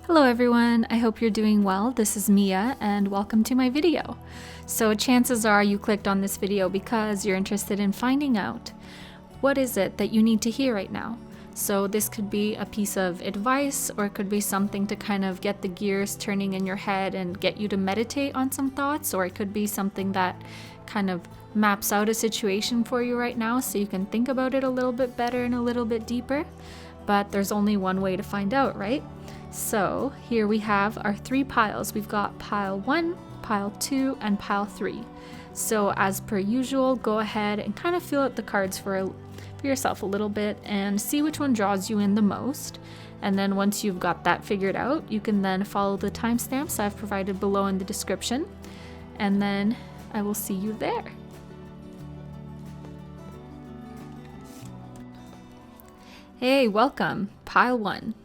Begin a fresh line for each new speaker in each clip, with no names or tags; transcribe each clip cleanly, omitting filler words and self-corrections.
Hello everyone, I hope you're doing well. This is Mia and welcome to my video. So chances are you clicked on this video because you're interested in finding out what is it that you need to hear right now. So this could be a piece of advice, or it could be something to kind of get the gears turning in your head and get you to meditate on some thoughts, or it could be something that kind of maps out a situation for you right now so you can think about it a little bit better and a little bit deeper. But there's only one way to find out, right? So here we have our three piles. We've got pile 1, pile 2, and pile 3. So as per usual, go ahead and kind of feel out the cards for yourself a little bit and see which one draws you in the most. And then once you've got that figured out, you can then follow the timestamps I've provided below in the description. And then I will see you there. Hey, welcome, pile 1.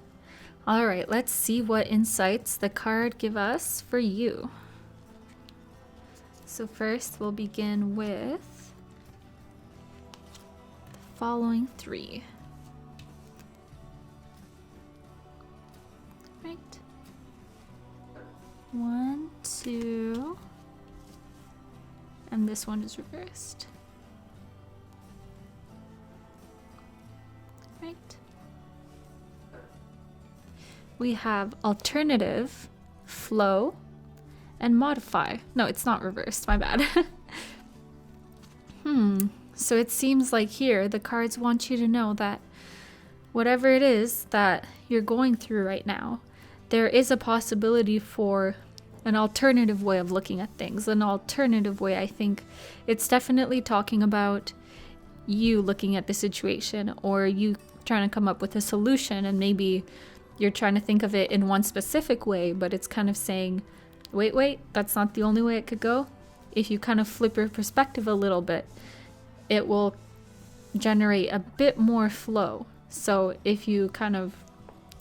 All right, let's see what insights the card give us for you. So first we'll begin with the following 3. Right. 1, 2, and this one is reversed. Right. We have alternative, flow, and modify. No, it's not reversed, my bad. So it seems like here the cards want you to know that whatever it is that you're going through right now, there is a possibility for an alternative way of looking at things. An alternative way, I think it's definitely talking about you looking at the situation, or you trying to come up with a solution, and maybe you're trying to think of it in one specific way, but it's kind of saying, wait, that's not the only way it could go. If you kind of flip your perspective a little bit, it will generate a bit more flow. So if you kind of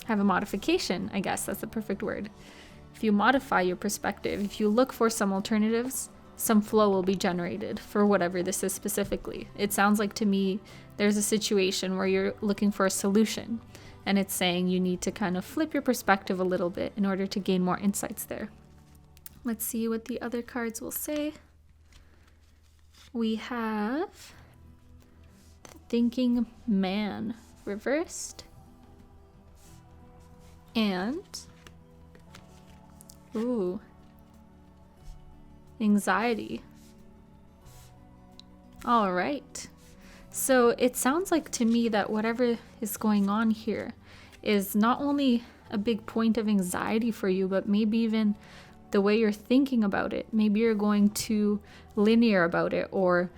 have a modification, I guess that's the perfect word. If you modify your perspective, if you look for some alternatives, some flow will be generated for whatever this is specifically. It sounds like to me there's a situation where you're looking for a solution, and it's saying you need to kind of flip your perspective a little bit in order to gain more insights there. Let's see what the other cards will say. We have the Thinking Man reversed, and anxiety. All right. So it sounds like to me that whatever is going on here is not only a big point of anxiety for you, but maybe even the way you're thinking about it. Maybe you're going too linear about it, or,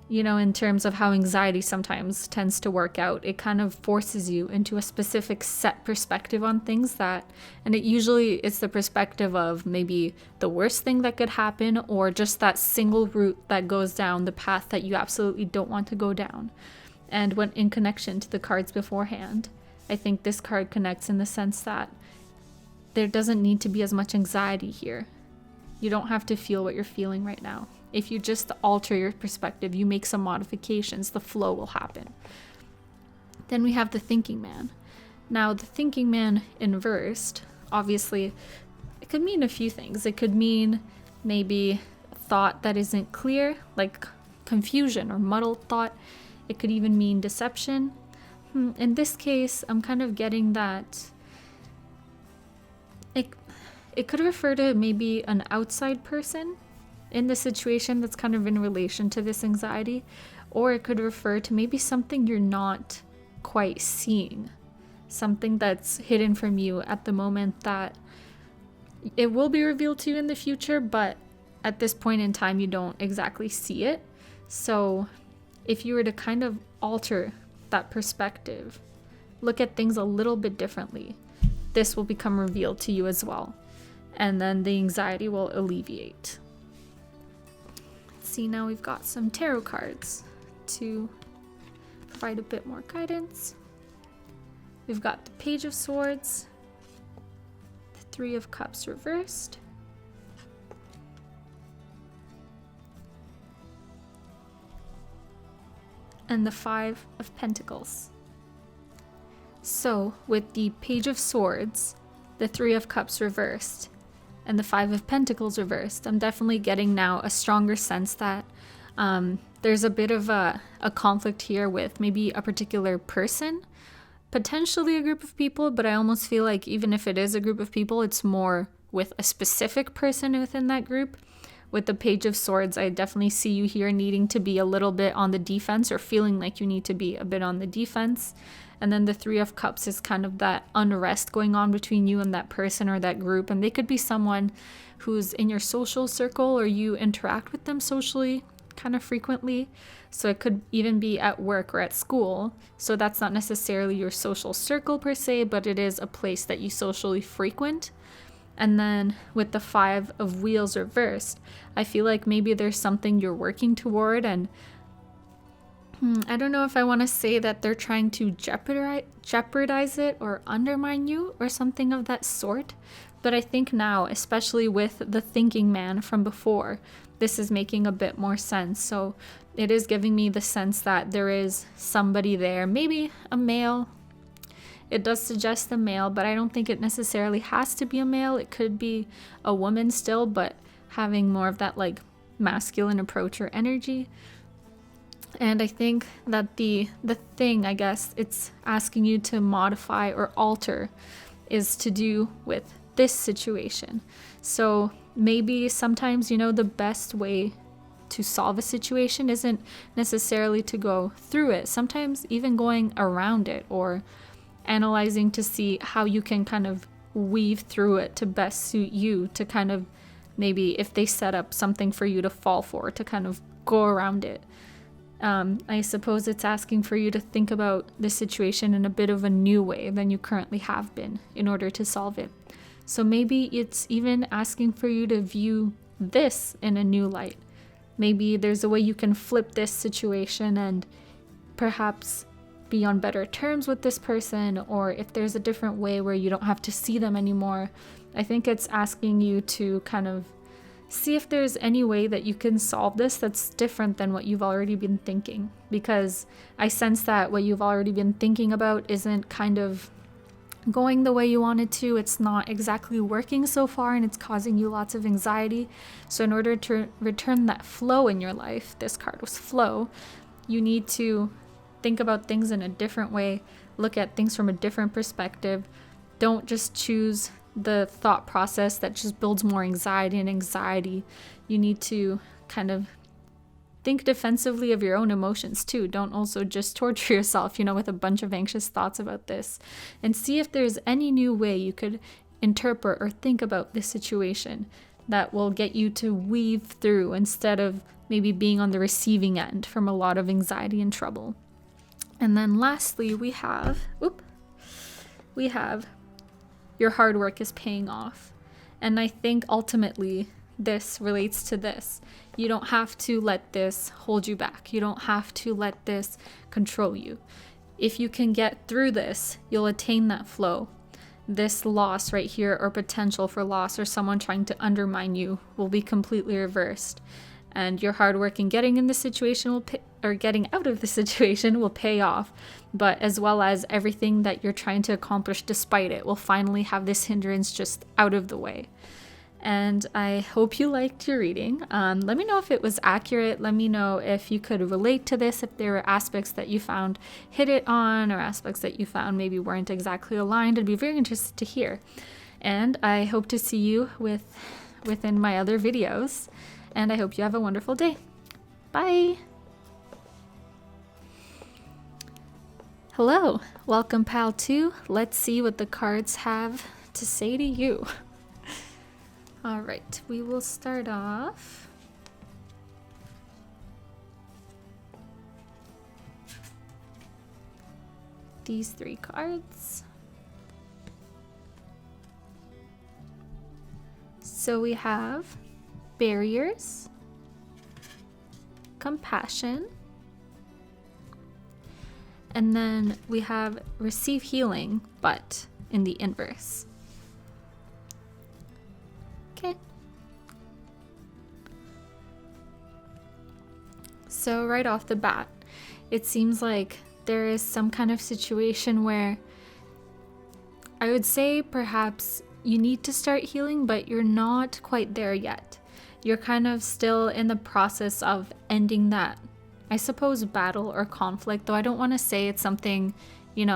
you know, in terms of how anxiety sometimes tends to work out, it kind of forces you into a specific set perspective on things and it's the perspective of maybe the worst thing that could happen, or just that single route that goes down the path that you absolutely don't want to go down. And when in connection to the cards beforehand, I think this card connects in the sense that there doesn't need to be as much anxiety here. You don't have to feel what you're feeling right now. If you just alter your perspective, you make some modifications, the flow will happen. Then we have the Thinking Man. Now, the Thinking Man inversed, obviously, it could mean a few things. It could mean maybe a thought that isn't clear, like confusion or muddled thought. It could even mean deception. In this case, I'm kind of getting that it could refer to maybe an outside person in the situation that's kind of in relation to this anxiety, or it could refer to maybe something you're not quite seeing, something that's hidden from you at the moment that it will be revealed to you in the future, but at this point in time you don't exactly see it. So if you were to kind of alter that perspective, look at things a little bit differently, this will become revealed to you as well, and then the anxiety will alleviate. See, now we've got some tarot cards to provide a bit more guidance. We've got the Page of Swords, the Three of Cups reversed, and the Five of Pentacles. So with the Page of Swords, the Three of Cups reversed, and the Five of Pentacles reversed, I'm definitely getting now a stronger sense that there's a bit of a conflict here with maybe a particular person, potentially a group of people, but I almost feel like even if it is a group of people, it's more with a specific person within that group. With the Page of Swords, I definitely see you here needing to be a little bit on the defense, or feeling like you need to be a bit on the defense. And then the Three of Cups is kind of that unrest going on between you and that person or that group. And they could be someone who's in your social circle, or you interact with them socially kind of frequently. So it could even be at work or at school. So that's not necessarily your social circle per se, but it is a place that you socially frequent. And then with the Five of Wheels reversed, I feel like maybe there's something you're working toward, and I don't know if I want to say that they're trying to jeopardize it or undermine you or something of that sort. But I think now, especially with the thinking man from before, this is making a bit more sense. So it is giving me the sense that there is somebody there, maybe a male. It does suggest a male, but I don't think it necessarily has to be a male. It could be a woman still, but having more of that like masculine approach or energy. And I think that the thing, I guess, it's asking you to modify or alter is to do with this situation. So maybe sometimes, the best way to solve a situation isn't necessarily to go through it. Sometimes even going around it or analyzing to see how you can kind of weave through it to best suit you, to kind of maybe if they set up something for you to fall for, to kind of go around it. I suppose it's asking for you to think about the situation in a bit of a new way than you currently have been in order to solve it. So maybe it's even asking for you to view this in a new light. Maybe there's a way you can flip this situation and perhaps be on better terms with this person, or if there's a different way where you don't have to see them anymore. I think it's asking you to kind of see if there's any way that you can solve this that's different than what you've already been thinking, because I sense that what you've already been thinking about isn't kind of going the way you wanted to. It's not exactly working so far, and it's causing you lots of anxiety. So in order to return that flow in your life, this card was flow, you need to think about things in a different way, look at things from a different perspective. Don't just choose the thought process that just builds more anxiety and anxiety. You need to kind of think defensively of your own emotions too. Don't also just torture yourself, with a bunch of anxious thoughts about this. And see if there's any new way you could interpret or think about this situation that will get you to weave through instead of maybe being on the receiving end from a lot of anxiety and trouble. And then lastly, we have your hard work is paying off. And I think ultimately this relates to this. You don't have to let this hold you back. You don't have to let this control you. If you can get through this, you'll attain that flow. This loss right here, or potential for loss, or someone trying to undermine you, will be completely reversed. And your hard work in getting in the situation getting out of the situation will pay off, but as well as everything that you're trying to accomplish despite it will finally have this hindrance just out of the way. And I hope you liked your reading. Let me know if it was accurate. Let me know if you could relate to this, if there were aspects that you found hit it on, or aspects that you found maybe weren't exactly aligned. I'd be very interested to hear. And I hope to see you within my other videos. And I hope you have a wonderful day. Bye! Hello, welcome pal 2. Let's see what the cards have to say to you. All right, we will start off. These 3 cards. So we have barriers, compassion, and then we have receive healing, but in the inverse. Okay. So right off the bat, it seems like there is some kind of situation where I would say perhaps you need to start healing, but you're not quite there yet. You're kind of still in the process of ending that, I suppose, battle or conflict, though I don't want to say it's something,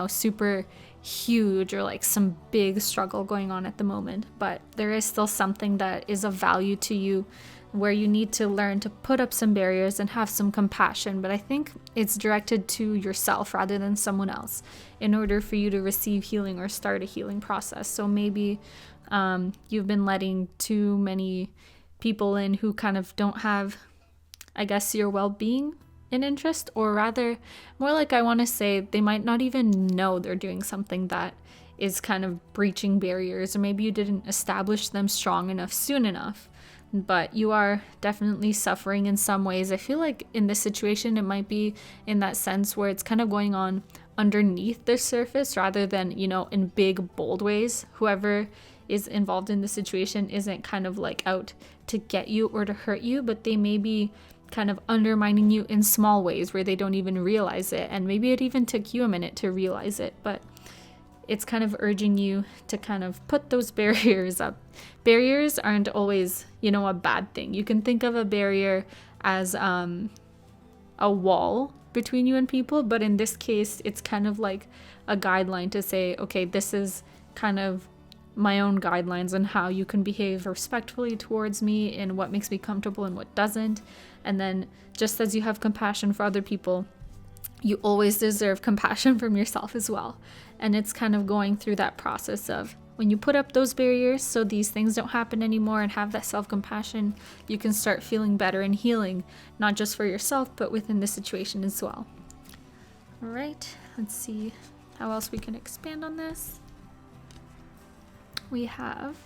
super huge or like some big struggle going on at the moment, but there is still something that is of value to you where you need to learn to put up some barriers and have some compassion. But I think it's directed to yourself rather than someone else in order for you to receive healing or start a healing process. So maybe you've been letting too many people in who kind of don't have, I guess, your well-being in interest, or rather more like, I want to say, they might not even know they're doing something that is kind of breaching barriers, or maybe you didn't establish them strong enough soon enough, but you are definitely suffering in some ways. I feel like in this situation it might be in that sense where it's kind of going on underneath the surface rather than, in big bold ways. Whoever is involved in the situation isn't kind of like out to get you or to hurt you, but they may be kind of undermining you in small ways where they don't even realize it. And maybe it even took you a minute to realize it, but it's kind of urging you to kind of put those barriers up. Barriers aren't always, a bad thing. You can think of a barrier as a wall between you and people, but in this case, it's kind of like a guideline to say, okay, this is kind of my own guidelines on how you can behave respectfully towards me and what makes me comfortable and what doesn't. And then just as you have compassion for other people, you always deserve compassion from yourself as well. And it's kind of going through that process of when you put up those barriers so these things don't happen anymore and have that self-compassion, you can start feeling better and healing, not just for yourself, but within the situation as well. All right, let's see how else we can expand on this. We have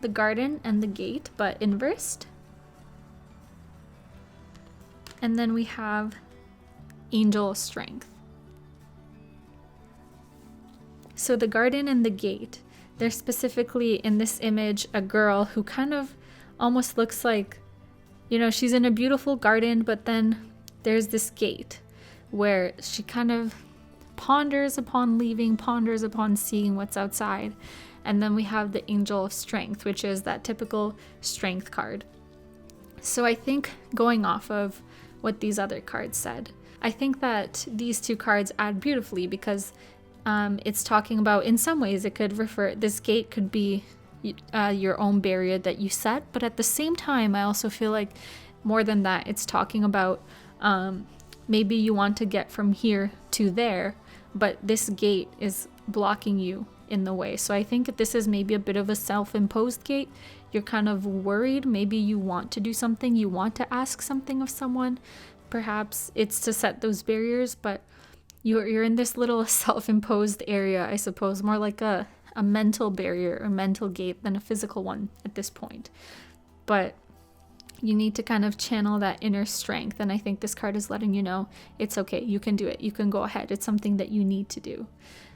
the garden and the gate, but inversed. And then we have angel strength. So the garden and the gate, they're specifically in this image a girl who kind of almost looks like, she's in a beautiful garden, but then there's this gate where she kind of ponders upon leaving, ponders upon seeing what's outside. And then we have the angel of strength, which is that typical strength card. So I think going off of what these other cards said, I think that these two cards add beautifully because it's talking about, in some ways it could refer, this gate could be your own barrier that you set, but at the same time I also feel like more than that, it's talking about maybe you want to get from here to there, but this gate is blocking you in the way. So I think this is maybe a bit of a self-imposed gate. You're kind of worried, maybe you want to do something, you want to ask something of someone, perhaps it's to set those barriers, but you're in this little self-imposed area, I suppose, more like a mental barrier or mental gate than a physical one at this point. But you need to kind of channel that inner strength, and I think this card is letting you know it's okay, you can do it, you can go ahead, it's something that you need to do.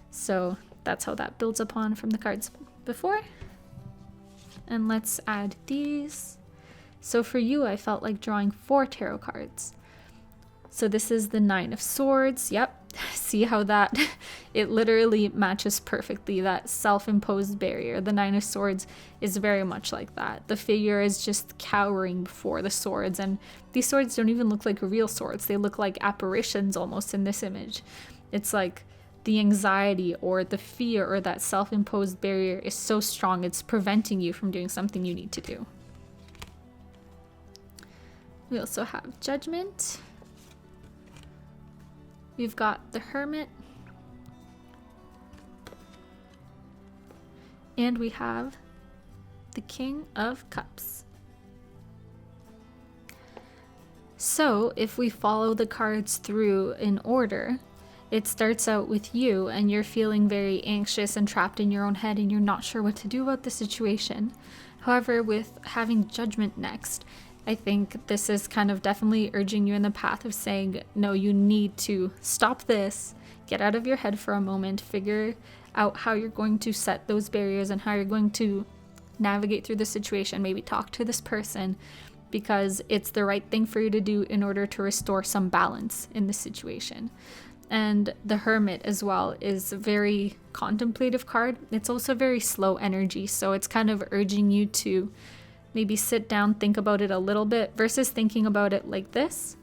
So that's how that builds upon from the cards before. And let's add these. So for you, I felt like drawing 4 tarot cards. So this is the 9 of Swords. Yep. See how that, it literally matches perfectly, that self-imposed barrier. The 9 of Swords is very much like that. The figure is just cowering before the swords, and these swords don't even look like real swords. They look like apparitions almost in this image. It's like the anxiety or the fear or that self-imposed barrier is so strong, it's preventing you from doing something you need to do. We also have Judgment. We've got the Hermit. And we have the King of Cups. So if we follow the cards through in order, it starts out with you and you're feeling very anxious and trapped in your own head and you're not sure what to do about the situation. However, with having Judgment next, I think this is kind of definitely urging you in the path of saying, no, you need to stop this, get out of your head for a moment, figure out how you're going to set those barriers and how you're going to navigate through the situation, maybe talk to this person, because it's the right thing for you to do in order to restore some balance in the situation. And the Hermit as well is a very contemplative card. It's also very slow energy, so it's kind of urging you to maybe sit down, think about it a little bit versus thinking about it like this.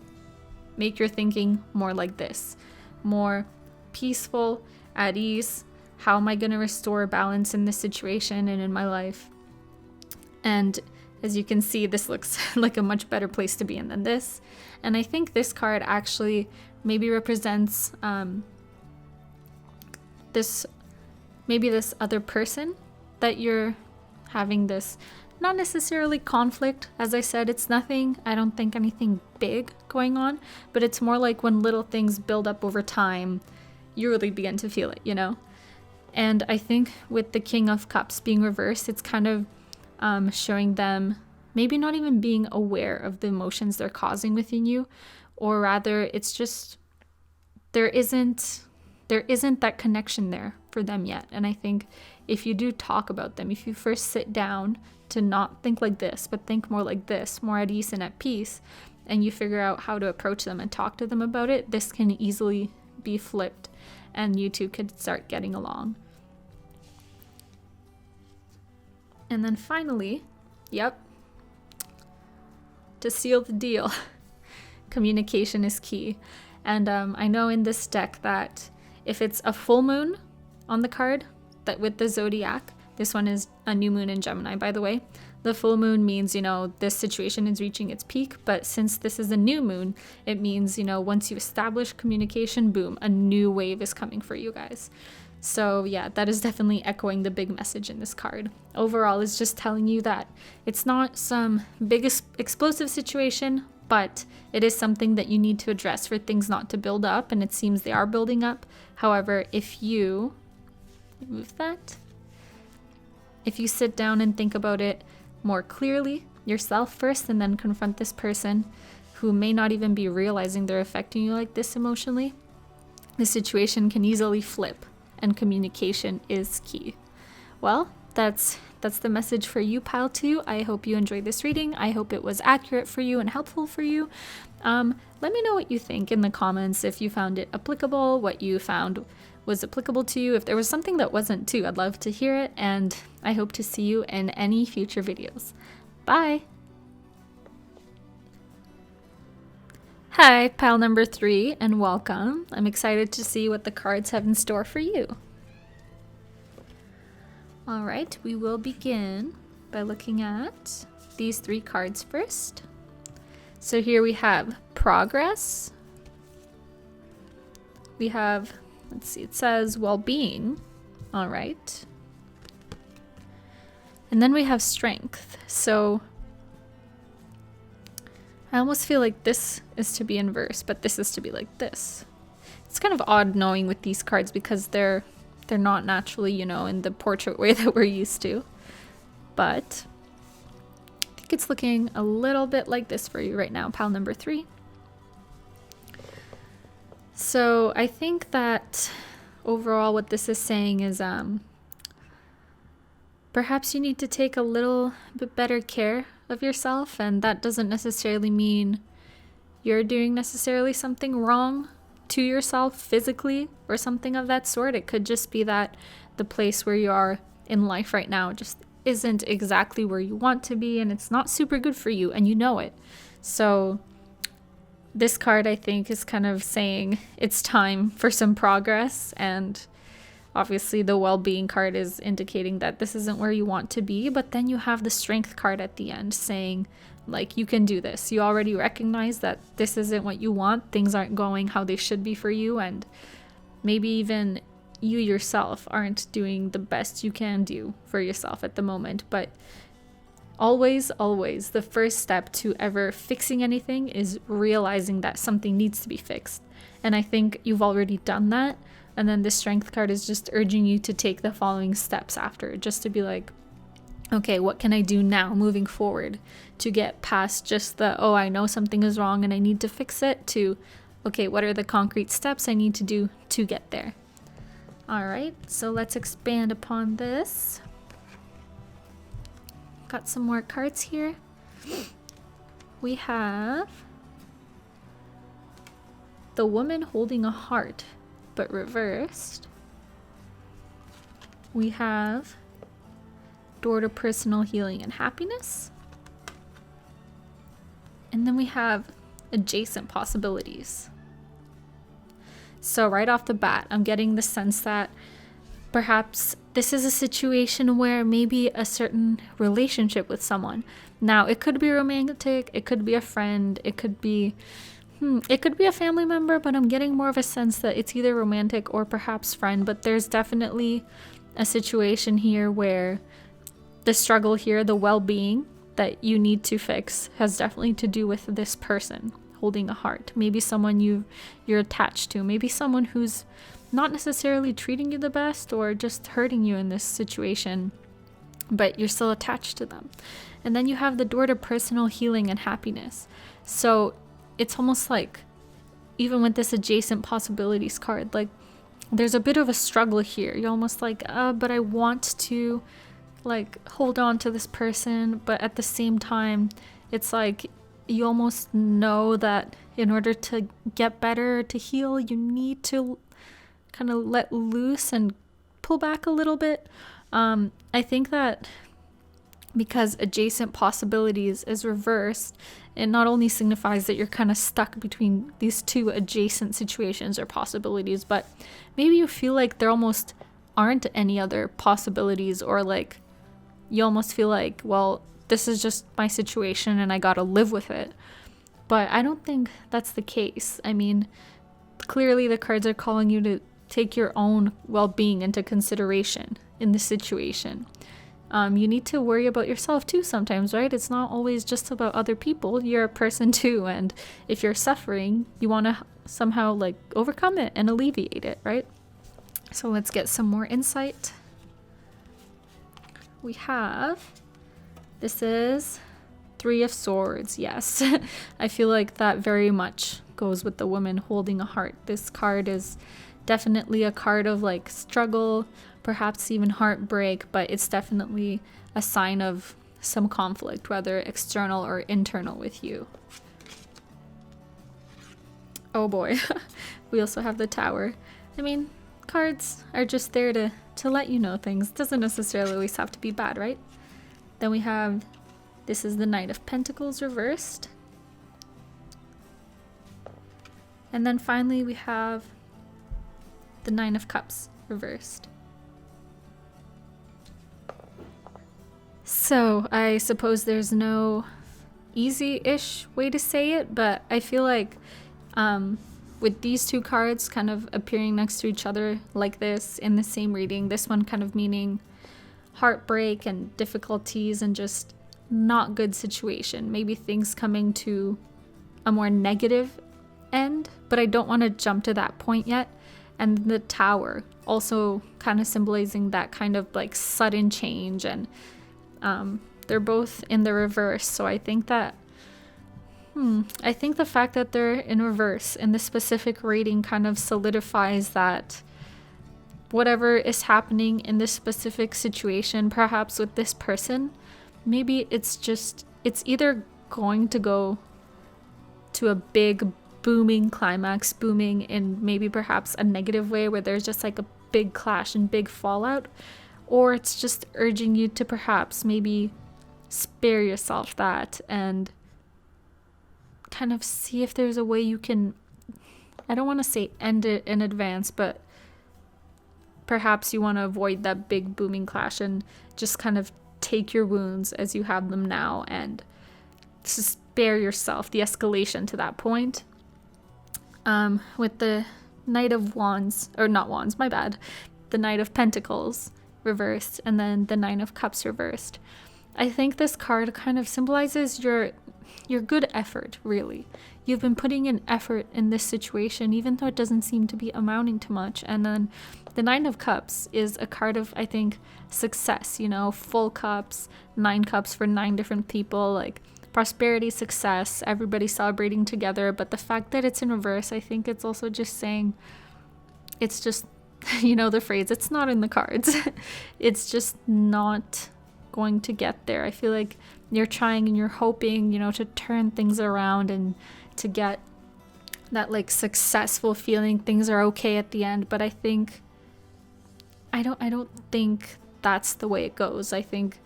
Make your thinking more like this, more peaceful, at ease. How am I going to restore balance in this situation and in my life? And as you can see, this looks like a much better place to be in than this. And I think this card actually maybe represents this other person that you're having this, not necessarily conflict. As I said, it's nothing, I don't think anything big going on, but it's more like when little things build up over time, you really begin to feel it, you know? And I think with the King of Cups being reversed, it's kind of showing them maybe not even being aware of the emotions they're causing within you, or rather it's just there isn't that connection there for them yet. And I think if you do talk about them, if you first sit down to not think like this, but think more like this, more at ease and at peace, and you figure out how to approach them and talk to them about it, this can easily be flipped and you two could start getting along. And then finally, yep, to seal the deal, communication is key. And I know in this deck that if it's a full moon on the card, that with the zodiac, this one is a new moon in Gemini, by the way. The full moon means, you know, this situation is reaching its peak, but since this is a new moon, it means, you know, once you establish communication, boom, a new wave is coming for you guys. So yeah, that is definitely echoing the big message in this card. Overall, it's just telling you that it's not some big explosive situation, but it is something that you need to address for things not to build up, and it seems they are building up. However, if you move that, if you sit down and think about it more clearly yourself first and then confront this person who may not even be realizing they're affecting you like this emotionally, the situation can easily flip, and communication is key. Well, that's the message for you, pile 2. I hope you enjoyed this reading. I hope it was accurate for you and helpful for you. Let me know what you think in the comments, if you found it applicable, what you found was applicable to you. If there was something that wasn't too, I'd love to hear it, and I hope to see you in any future videos. Bye! Hi, pile number 3, and welcome. I'm excited to see what the cards have in store for you. Alright, we will begin by looking at these 3 cards first. So here we have progress. We have, let's see, it says well-being. Alright. And then we have strength. So I almost feel like this is to be inverse, but this is to be like this. It's kind of odd knowing with these cards because they're not naturally, you know, in the portrait way that we're used to. But I think it's looking a little bit like this for you right now, pile number 3. So I think that overall what this is saying is perhaps you need to take a little bit better care of yourself, and that doesn't necessarily mean you're doing necessarily something wrong to yourself physically or something of that sort. It could just be that the place where you are in life right now just isn't exactly where you want to be, and it's not super good for you, and you know it. So this card, I think, is kind of saying it's time for some progress, and obviously the well-being card is indicating that this isn't where you want to be, but then you have the strength card at the end saying, like, you can do this. You already recognize that this isn't what you want. Things aren't going how they should be for you, and maybe even you yourself aren't doing the best you can do for yourself at the moment. But always, the first step to ever fixing anything is realizing that something needs to be fixed. And I think you've already done that. And then the strength card is just urging you to take the following steps after, just to be like, okay, what can I do now moving forward to get past just the, oh, I know something is wrong and I need to fix it, to, okay, what are the concrete steps I need to do to get there? All right, so let's expand upon this. Got some more cards here. We have the woman holding a heart, but reversed, we have door to personal healing and happiness. And then we have adjacent possibilities. So right off the bat, I'm getting the sense that perhaps this is a situation where maybe a certain relationship with someone. Now, it could be romantic, it could be a friend, it could be a family member, but I'm getting more of a sense that it's either romantic or perhaps friend. But there's definitely a situation here where the struggle here, the well-being that you need to fix, has definitely to do with this person holding a heart. Maybe someone you're attached to, maybe someone who's not necessarily treating you the best or just hurting you in this situation, but you're still attached to them. And then you have the door to personal healing and happiness. So it's almost like, even with this adjacent possibilities card, like there's a bit of a struggle here. You're almost like, but I want to like hold on to this person, but at the same time, it's like you almost know that in order to get better, to heal, you need to kind of let loose and pull back a little bit. I think that because adjacent possibilities is reversed, it not only signifies that you're kind of stuck between these two adjacent situations or possibilities, but maybe you feel like there almost aren't any other possibilities, or like you almost feel like, well, this is just my situation and I gotta live with it. But I don't think that's the case. I mean, clearly the cards are calling you to take your own well-being into consideration in this situation. You need to worry about yourself too sometimes, right? It's not always just about other people. You're a person too, and if you're suffering, you want to somehow like overcome it and alleviate it, right? So let's get some more insight. We have, this is Three of Swords. Yes, I feel like that very much goes with the woman holding a heart. This card is definitely a card of like struggle, perhaps even heartbreak, but it's definitely a sign of some conflict, whether external or internal with you. Oh boy. We also have the Tower. I mean, cards are just there to let you know things. Doesn't necessarily always have to be bad, right? Then we have, this is the Knight of Pentacles reversed. And then finally we have the Nine of Cups reversed. So I suppose there's no easy-ish way to say it, but I feel like with these two cards kind of appearing next to each other like this in the same reading, this one kind of meaning heartbreak and difficulties and just not good situation, maybe things coming to a more negative end, but I don't want to jump to that point yet. And the Tower also kind of symbolizing that kind of like sudden change, and they're both in the reverse. So I think that I think the fact that they're in reverse in this specific reading kind of solidifies that whatever is happening in this specific situation, perhaps with this person, maybe it's either going to go to a big booming climax, booming in maybe perhaps a negative way where there's just like a big clash and big fallout, or it's just urging you to perhaps maybe spare yourself that and kind of see if there's a way you can, I don't want to say end it in advance, but perhaps you want to avoid that big booming clash and just kind of take your wounds as you have them now and spare yourself the escalation to that point. With the Knight of Wands, or not Wands, my bad, the Knight of Pentacles reversed, and then the Nine of Cups reversed. I think this card kind of symbolizes your good effort, really. You've been putting in effort in this situation, even though it doesn't seem to be amounting to much. And then the Nine of Cups is a card of, I think, success, full cups, 9 cups for 9 different people, like prosperity, success, everybody celebrating together. But the fact that it's in reverse, I think it's also just saying, it's just, the phrase, it's not in the cards. It's just not going to get there. I feel like you're trying and you're hoping, to turn things around and to get like successful feeling, things are okay at the end. But I don't think that's the way it goes. I think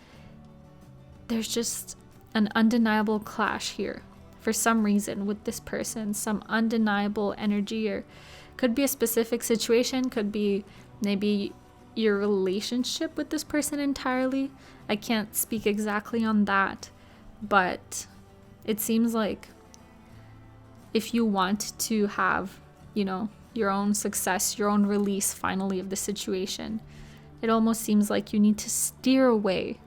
there's just an undeniable clash here for some reason with this person, some undeniable energy, or could be a specific situation, could be maybe your relationship with this person entirely. I can't speak exactly on that, but it seems like if you want to have, your own success, your own release finally of the situation, it almost seems like you need to steer away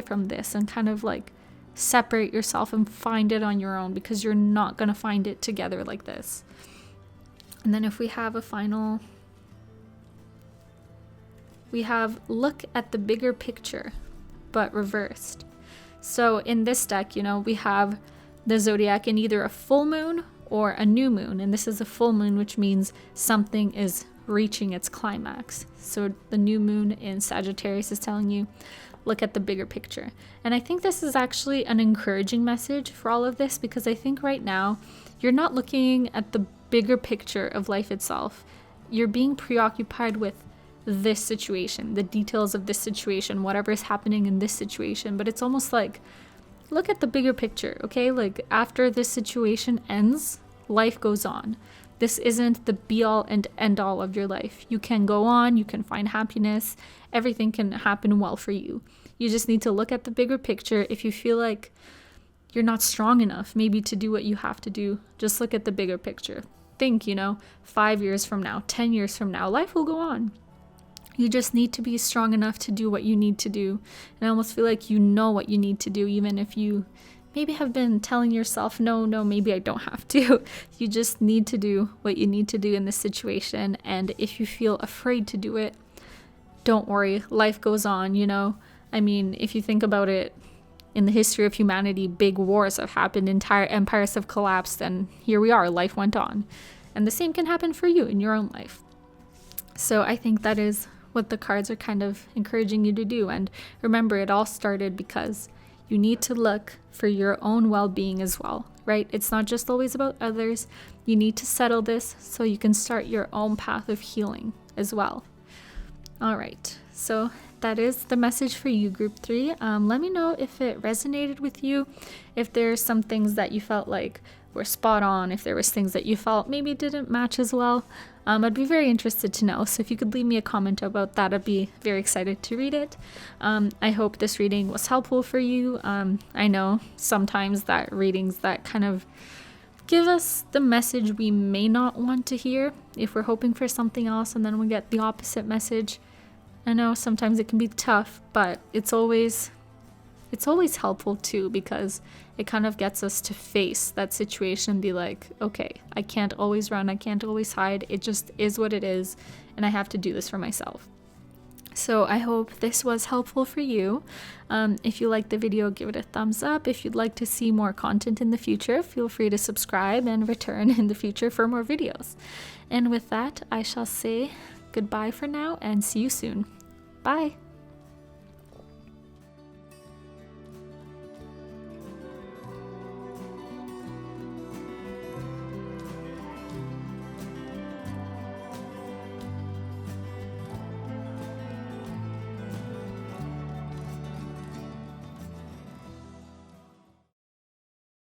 from this and kind of like separate yourself and find it on your own, because you're not going to find it together like this. And then if we have a final, we have look at the bigger picture, but reversed. So in this deck, we have the zodiac in either a full moon or a new moon. And this is a full moon, which means something is reaching its climax. So the new moon in Sagittarius is telling you, look at the bigger picture. And I think this is actually an encouraging message for all of this, because I think right now you're not looking at the bigger picture of life itself. You're being preoccupied with this situation, the details of this situation, whatever is happening in this situation. But it's almost like, look at the bigger picture, okay? Like after this situation ends, life goes on. This isn't the be all and end all of your life. You can go on, you can find happiness, everything can happen well for you. You just need to look at the bigger picture. If you feel like you're not strong enough maybe to do what you have to do, just look at the bigger picture. Think, 5 years from now, 10 years from now, life will go on. You just need to be strong enough to do what you need to do. And I almost feel like you know what you need to do, even if you maybe have been telling yourself, no, maybe I don't have to. You just need to do what you need to do in this situation. And if you feel afraid to do it, don't worry, life goes on, I mean, if you think about it, in the history of humanity, big wars have happened, entire empires have collapsed, and here we are, life went on. And the same can happen for you in your own life. So I think that is what the cards are kind of encouraging you to do. And remember, it all started because you need to look for your own well-being as well, right? It's not just always about others. You need to settle this so you can start your own path of healing as well. All right, so that is the message for you, group 3. Let me know if it resonated with you, if there's some things that you felt like were spot on, if there was things that you felt maybe didn't match as well. I'd be very interested to know. So if you could leave me a comment about that, I'd be very excited to read it. I hope this reading was helpful for you. I know sometimes that readings that kind of give us the message we may not want to hear if we're hoping for something else and then we get the opposite message. I know sometimes it can be tough, but it's always helpful too, because it kind of gets us to face that situation and be like, okay, I can't always run, I can't always hide, it just is what it is, and I have to do this for myself. So I hope this was helpful for you. If you liked the video, give it a thumbs up. If you'd like to see more content in the future, feel free to subscribe and return in the future for more videos. And with that, I shall say goodbye for now and see you soon. Bye!